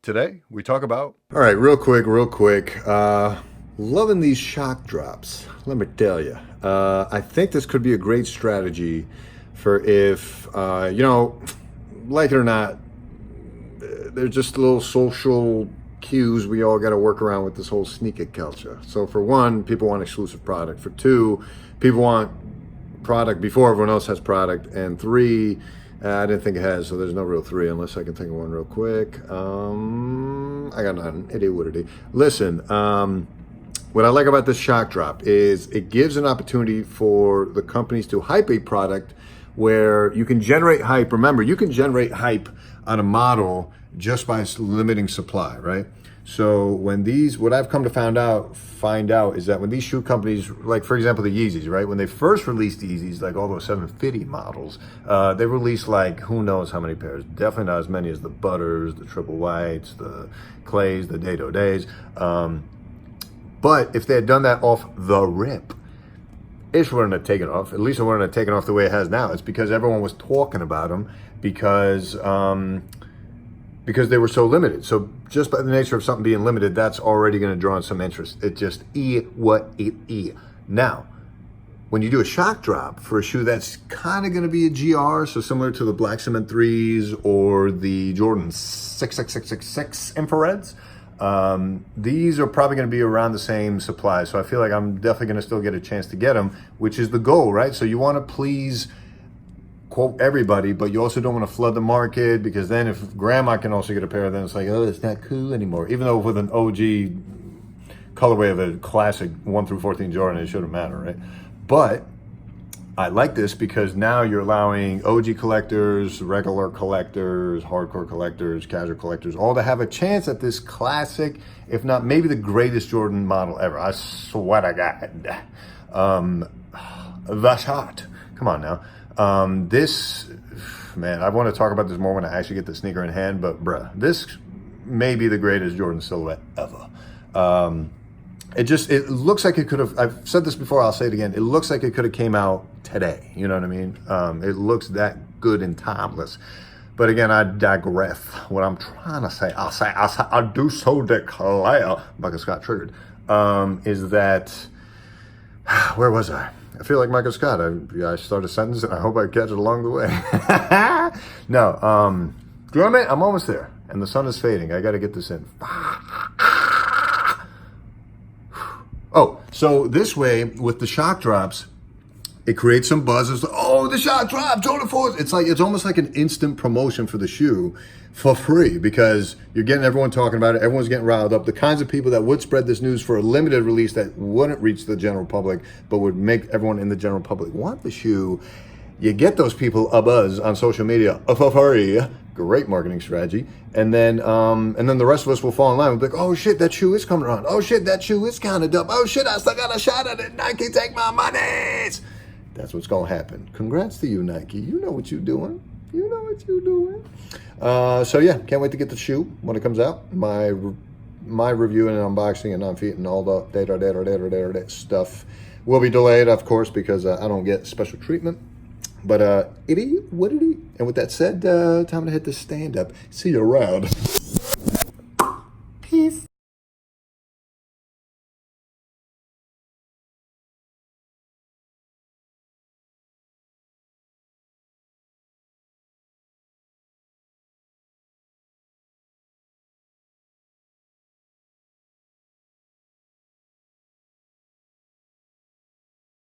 Today, we talk about... All right, real quick. Loving these shock drops, let me tell you. I think this could be a great strategy for if, like it or not, there's just little social cues we all got to work around with this whole sneaker culture. So for one, people want exclusive product. For two, people want product before everyone else has product. And three, I didn't think it has, so there's no real three unless I can think of one real quick. I got nothing. It is what it is. Listen, what I like about this shock drop is it gives an opportunity for the companies to hype a product where you can generate hype. Remember, you can generate hype on a model just by limiting supply, right? So when these, what I've come to find out is that when these shoe companies, like for example, the Yeezys, right? When they first released Yeezys, like all those 750 models, they released like who knows how many pairs. Definitely not as many as the Butters, the Triple Whites, the Clays, the Dato Days. But if they had done that off the rip, it wouldn't have taken off. At least it wouldn't have taken off the way it has now. It's because everyone was talking about them because they were so limited. So just by the nature of something being limited, that's already going to draw in some interest. It just what it is. Now, when you do a shock drop for a shoe that's kind of going to be a GR, so similar to the Black Cement 3s or the Jordan 66666 infrareds, these are probably going to be around the same supply. So I feel like I'm definitely going to still get a chance to get them, which is the goal, right? So you want to please, quote, everybody, but you also don't want to flood the market, because then if grandma can also get a pair, then it's like, oh, it's not cool anymore. Even though with an OG colorway of a classic 1 through 14 Jordan, it shouldn't matter, right? But I like this because now you're allowing OG collectors, regular collectors, hardcore collectors, casual collectors, all to have a chance at this classic, if not maybe the greatest Jordan model ever. I swear to God. The shot. Come on now. This, man, I want to talk about this more when I actually get the sneaker in hand, but bruh, this may be the greatest Jordan silhouette ever. It looks like it could have, I've said this before, I'll say it again, it looks like it could have came out today, you know what I mean? It looks that good and timeless. But again, I digress. What I'm trying to say, I do so declare, Michael Scott triggered, is that, where was I? I feel like Michael Scott. I start a sentence and I hope I catch it along the way. No, do you know what I mean? I'm almost there and the sun is fading. I got to get this in. Oh, so this way with the shock drops, it creates some buzz. It's like, oh, the shock drop, Jordan 4s. It's almost like an instant promotion for the shoe for free, because you're getting everyone talking about it. Everyone's getting riled up. The kinds of people that would spread this news for a limited release that wouldn't reach the general public, but would make everyone in the general public want the shoe. You get those people a buzz on social media for free. Great marketing strategy. And then the rest of us will fall in line. We'll be like, oh shit, that shoe is coming around. Oh shit, that shoe is kind of dope. Oh shit, I still got a shot at it. Nike, take my monies. That's what's going to happen. Congrats to you, Nike. You know what you're doing. You know what you're doing. So yeah, can't wait to get the shoe when it comes out. My review and unboxing and unfeet and all the data stuff will be delayed, of course, because I don't get special treatment. But it is what it is. And with that said, time to hit the stand up. See you around.